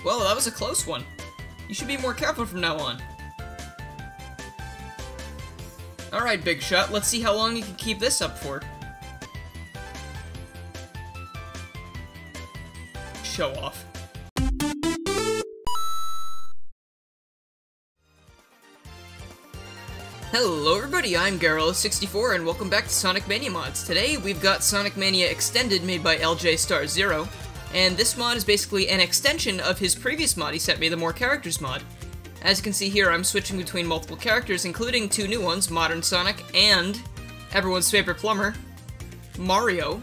Well, that was a close one. You should be more careful from now on. Alright, Big Shot, let's see how long you can keep this up for. Show off. Hello everybody, I'm Garrel64 and welcome back to Sonic Mania Mods. Today we've got Sonic Mania Extended made by LJ Star Zero, and this mod is basically an extension of his previous mod he sent me, the More Characters mod. As you can see here, I'm switching between multiple characters, including two new ones, Modern Sonic and everyone's favorite plumber, Mario,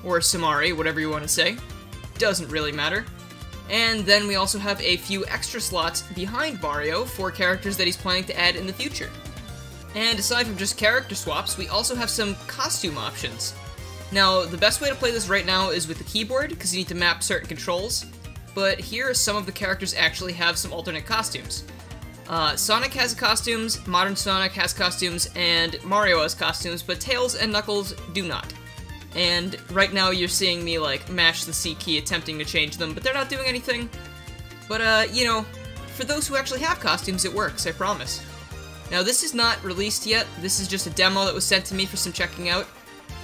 or Samari, whatever you want to say. Doesn't really matter. And then we also have a few extra slots behind Wario for characters that he's planning to add in the future. And aside from just character swaps, we also have some costume options. Now, the best way to play this right now is with the keyboard, because you need to map certain controls, but here some of the characters actually have some alternate costumes. Sonic has costumes, Modern Sonic has costumes, and Mario has costumes, but Tails and Knuckles do not. And right now you're seeing me, like, mash the C key attempting to change them, but they're not doing anything. But, you know, for those who actually have costumes, it works, I promise. Now, this is not released yet. This is just a demo that was sent to me for some checking out.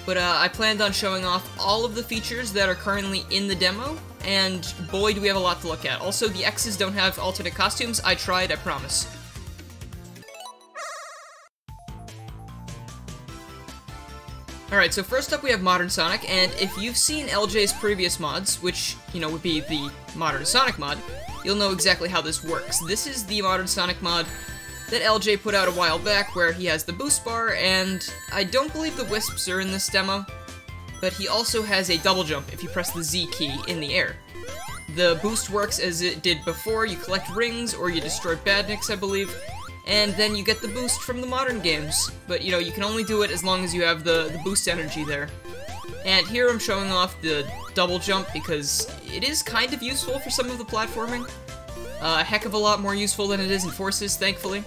But I planned on showing off all of the features that are currently in the demo, and boy do we have a lot to look at. Also, the X's don't have alternate costumes. I tried, I promise. Alright, so first up we have Modern Sonic, and if you've seen LJ's previous mods, which, you know, would be the Modern Sonic mod, you'll know exactly how this works. This is the Modern Sonic mod that LJ put out a while back, where he has the boost bar, and I don't believe the wisps are in this demo, but he also has a double jump if you press the Z key in the air. The boost works as it did before. You collect rings, or you destroy badniks, I believe, and then you get the boost from the modern games, but you know, you can only do it as long as you have the boost energy there. And here I'm showing off the double jump because it is kind of useful for some of the platforming. A heck of a lot more useful than it is in Forces, thankfully.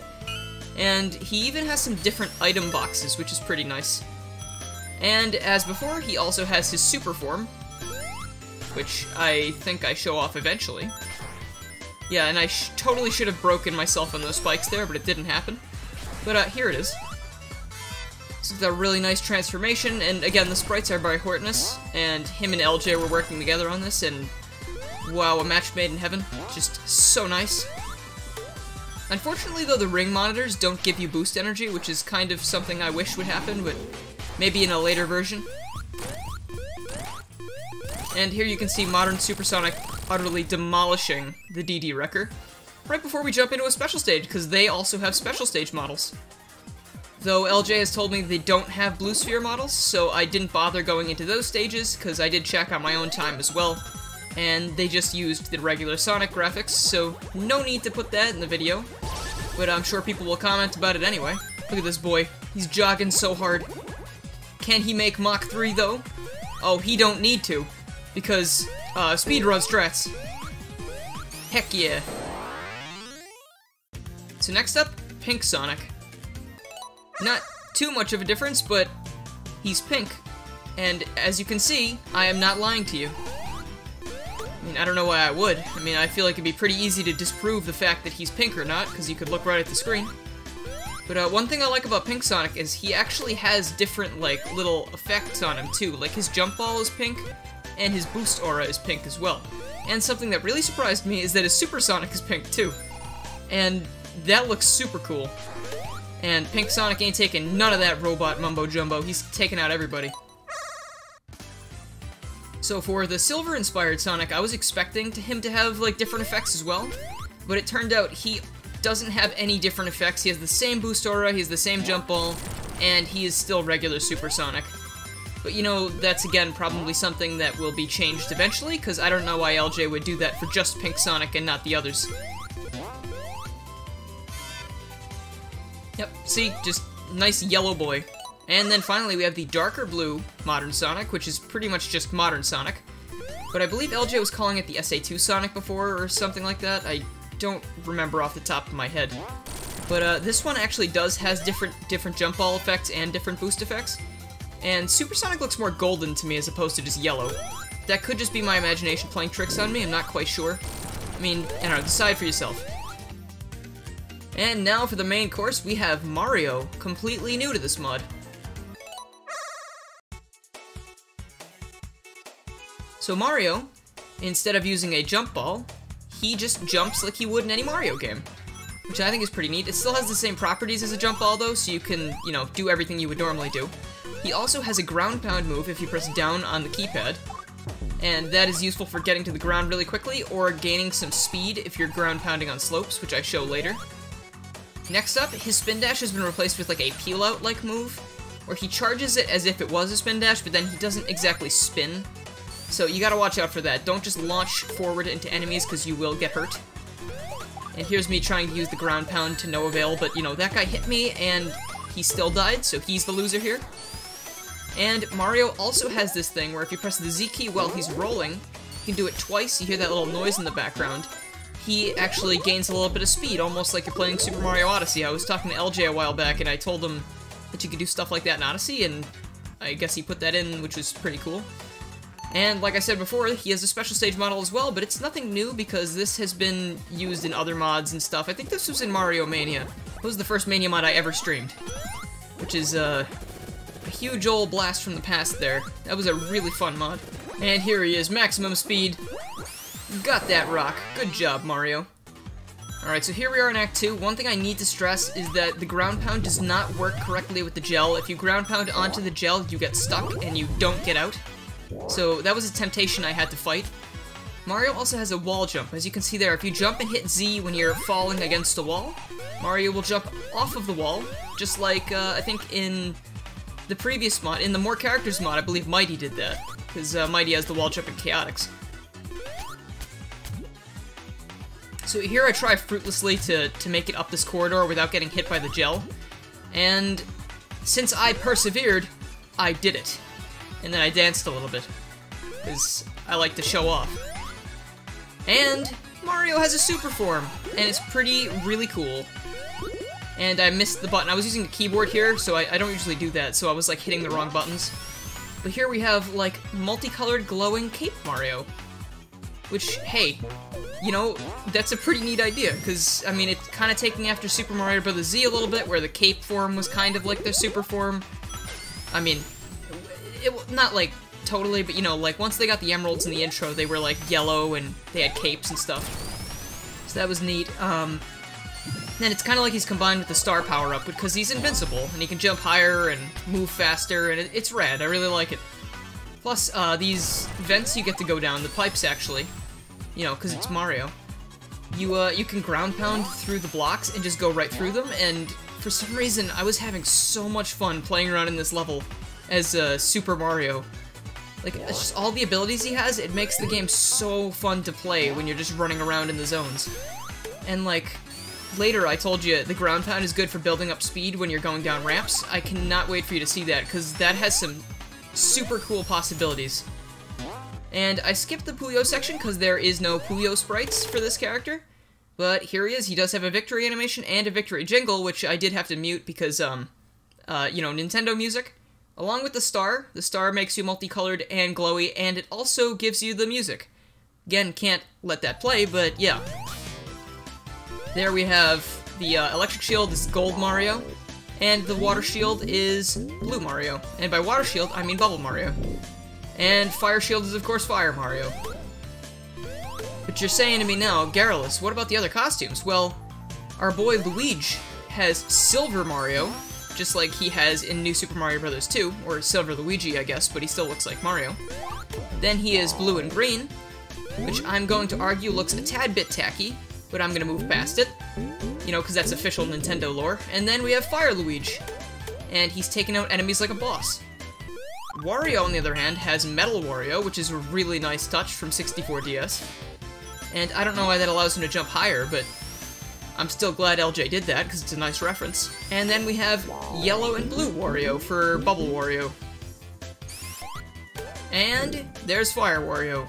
And he even has some different item boxes, which is pretty nice. And as before, he also has his super form, which I think I show off eventually. Yeah, and I totally should have broken myself on those spikes there, but it didn't happen. But here it is. It's a really nice transformation, and again, the sprites are by Hortonus, and him and LJ were working together on this, and wow, a match made in heaven. Just so nice. Unfortunately, though, the ring monitors don't give you boost energy, which is kind of something I wish would happen, but maybe in a later version. And here you can see Modern Supersonic utterly demolishing the DD Wrecker right before we jump into a special stage, because they also have special stage models. Though LJ has told me they don't have Blue Sphere models, so I didn't bother going into those stages, because I did check on my own time as well. And they just used the regular Sonic graphics, so no need to put that in the video. But I'm sure people will comment about it anyway. Look at this boy. He's jogging so hard. Can he make Mach 3, though? Oh, he don't need to, because, speedrun strats. Heck yeah. So next up, Pink Sonic. Not too much of a difference, but he's pink. And as you can see, I am not lying to you. I mean, I don't know why I would. I mean, I feel like it'd be pretty easy to disprove the fact that he's pink or not, because you could look right at the screen. But one thing I like about Pink Sonic is he actually has different, like, little effects on him, too. Like, his jump ball is pink, and his boost aura is pink as well. And something that really surprised me is that his Supersonic is pink, too. And that looks super cool. And Pink Sonic ain't taking none of that robot mumbo-jumbo. He's taking out everybody. So for the Silver-inspired Sonic, I was expecting him to have, like, different effects as well, but it turned out he doesn't have any different effects. He has the same boost aura, he has the same jump ball, and he is still regular Supersonic. But, you know, that's, again, probably something that will be changed eventually, because I don't know why LJ would do that for just Pink Sonic and not the others. Yep, see? Just nice yellow boy. And then finally we have the darker blue Modern Sonic, which is pretty much just Modern Sonic. But I believe LJ was calling it the SA2 Sonic before, or something like that. I don't remember off the top of my head. But this one actually has different jump ball effects and different boost effects. And Supersonic looks more golden to me as opposed to just yellow. That could just be my imagination playing tricks on me, I'm not quite sure. I mean, I don't know, decide for yourself. And now for the main course, we have Mario, completely new to this mod. So Mario, instead of using a jump ball, he just jumps like he would in any Mario game, which I think is pretty neat. It still has the same properties as a jump ball though, so you can, you know, do everything you would normally do. He also has a ground pound move if you press down on the keypad, and that is useful for getting to the ground really quickly, or gaining some speed if you're ground pounding on slopes, which I show later. Next up, his spin dash has been replaced with like a peel out like move, where he charges it as if it was a spin dash, but then he doesn't exactly spin. So you gotta watch out for that. Don't just launch forward into enemies, because you will get hurt. And here's me trying to use the ground pound to no avail, but you know, that guy hit me and he still died, so he's the loser here. And Mario also has this thing where if you press the Z key while he's rolling, you can do it twice, you hear that little noise in the background. He actually gains a little bit of speed, almost like you're playing Super Mario Odyssey. I was talking to LJ a while back and I told him that you could do stuff like that in Odyssey, and I guess he put that in, which was pretty cool. And like I said before, he has a special stage model as well, but it's nothing new because this has been used in other mods and stuff. I think this was in Mario Mania. It was the first Mania mod I ever streamed, which is a huge old blast from the past there. That was a really fun mod. And here he is, maximum speed. Got that rock. Good job, Mario. Alright, so here we are in Act 2. One thing I need to stress is that the ground pound does not work correctly with the gel. If you ground pound onto the gel, you get stuck and you don't get out. So that was a temptation I had to fight. Mario also has a wall jump. As you can see there, if you jump and hit Z when you're falling against a wall, Mario will jump off of the wall, just like, I think in the previous mod, in the More Characters mod, I believe Mighty did that, because Mighty has the wall jump in Chaotix. So here I try fruitlessly to make it up this corridor without getting hit by the gel, and since I persevered, I did it. And then I danced a little bit, because I like to show off. And Mario has a super form, and it's really cool. And I missed the button. I was using the keyboard here, so I don't usually do that, so I was like hitting the wrong buttons. But here we have like multicolored glowing Cape Mario, which, hey, you know, that's a pretty neat idea, because, I mean, it's kind of taking after Super Mario Bros. Z a little bit, where the cape form was kind of like their super form. I mean, not like totally, but you know, like once they got the emeralds in the intro, they were like yellow and they had capes and stuff. So that was neat. Then it's kind of like he's combined with the star power-up, because he's invincible and he can jump higher and move faster, and it's rad. I really like it. Plus, these vents you get to go down, the pipes actually, you know, because it's Mario. You can ground pound through the blocks and just go right through them, and for some reason I was having so much fun playing around in this level as Super Mario. Like, it's just all the abilities he has, it makes the game so fun to play when you're just running around in the zones. And like, later I told you the ground pound is good for building up speed when you're going down ramps. I cannot wait for you to see that, because that has some super cool possibilities. And I skipped the Puyo section because there is no Puyo sprites for this character. But here he is. He does have a victory animation and a victory jingle, which I did have to mute because, you know, Nintendo music. Along with the star makes you multicolored and glowy, and it also gives you the music. Again, can't let that play, but yeah. There we have the electric shield is Gold Mario, and the water shield is Blue Mario. And by water shield, I mean Bubble Mario. And fire shield is, of course, Fire Mario. But you're saying to me now, Garrulus, what about the other costumes? Well, our boy Luigi has Silver Mario, just like he has in New Super Mario Bros. 2, or Silver Luigi, I guess, but he still looks like Mario. Then he is Blue and Green, which I'm going to argue looks a tad bit tacky, but I'm gonna move past it, you know, because that's official Nintendo lore. And then we have Fire Luigi, and he's taking out enemies like a boss. Wario, on the other hand, has Metal Wario, which is a really nice touch from 64DS. And I don't know why that allows him to jump higher, but I'm still glad LJ did that, because it's a nice reference. And then we have Yellow and Blue Wario for Bubble Wario. And there's Fire Wario.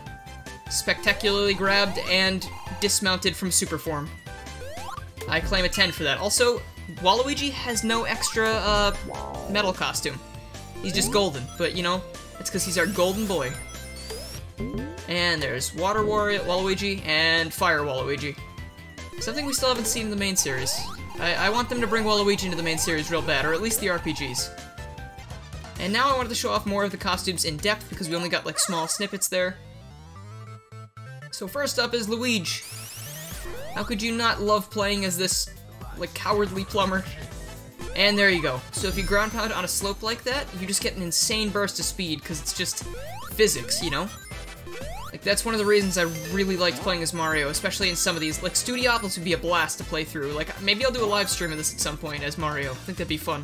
Spectacularly grabbed and dismounted from Super Form. I claim a 10 for that. Also, Waluigi has no extra, metal costume. He's just golden, but, you know, it's because he's our golden boy. And there's Water Waluigi and Fire Waluigi. Something we still haven't seen in the main series. I want them to bring Waluigi into the main series real bad, or at least the RPGs. And now I wanted to show off more of the costumes in depth because we only got like small snippets there. So first up is Luigi. How could you not love playing as this, like, cowardly plumber? And there you go. So if you ground pound on a slope like that, you just get an insane burst of speed because it's just physics, you know? Like, that's one of the reasons I really liked playing as Mario, especially in some of these. Like, Studiopolis would be a blast to play through. Like, maybe I'll do a live stream of this at some point as Mario. I think that'd be fun.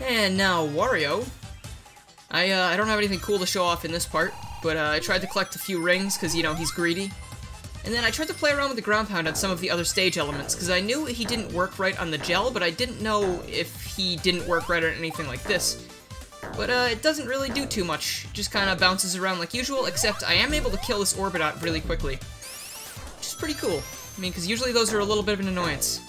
And now, Wario. I don't have anything cool to show off in this part, but I tried to collect a few rings, because, you know, he's greedy. And then I tried to play around with the ground pound on some of the other stage elements, because I knew he didn't work right on the gel, but I didn't know if he didn't work right on anything like this. But it doesn't really do too much, just kind of bounces around like usual, except I am able to kill this Orbidot really quickly. Which is pretty cool. I mean, because usually those are a little bit of an annoyance.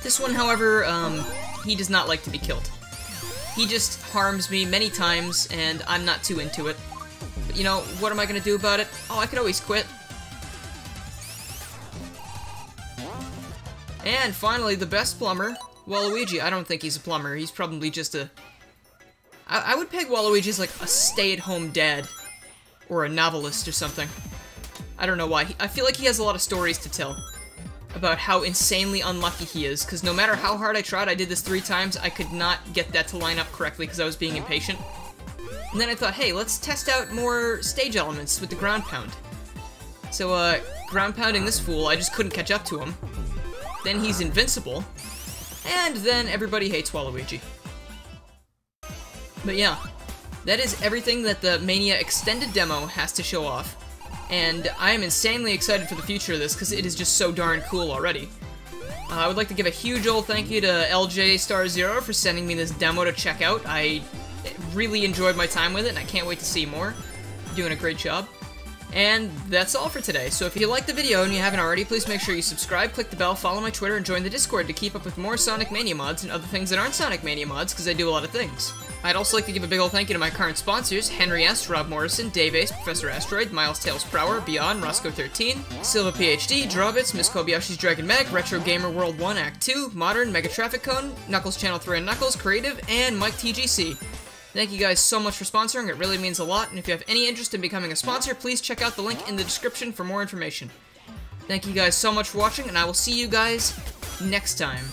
This one, however, he does not like to be killed. He just harms me many times, and I'm not too into it. But, you know, what am I gonna do about it? Oh, I could always quit. And finally, the best plumber, Waluigi. I don't think he's a plumber. He's probably just a... I would peg Waluigi as like a stay-at-home dad. Or a novelist or something. I don't know why. I feel like he has a lot of stories to tell about how insanely unlucky he is, because no matter how hard I tried, I did this 3 times, I could not get that to line up correctly because I was being impatient. And then I thought, hey, let's test out more stage elements with the ground pound. So, ground pounding this fool, I just couldn't catch up to him. Then he's invincible. And then everybody hates Waluigi. But yeah, that is everything that the Mania extended demo has to show off. And I am insanely excited for the future of this, because it is just so darn cool already. I would like to give a huge old thank you to LJ Star Zero for sending me this demo to check out. I really enjoyed my time with it, and I can't wait to see more. You're doing a great job. And that's all for today. So if you liked the video and you haven't already, please make sure you subscribe, click the bell, follow my Twitter, and join the Discord to keep up with more Sonic Mania mods and other things that aren't Sonic Mania mods, because I do a lot of things. I'd also like to give a big ol' thank you to my current sponsors, Henry S., Rob Morrison, DaveAce, Professor Asteroid, Miles Tails Prower, Beyond, Roscoe13, Silva PhD, Drawbits, Miss Kobayashi's Dragon Mag, Retro Gamer World 1 Act 2, Modern, Mega Traffic Cone, Knuckles Channel 3 and Knuckles, Creative, and Mike TGC. Thank you guys so much for sponsoring, it really means a lot, and if you have any interest in becoming a sponsor, please check out the link in the description for more information. Thank you guys so much for watching, and I will see you guys next time.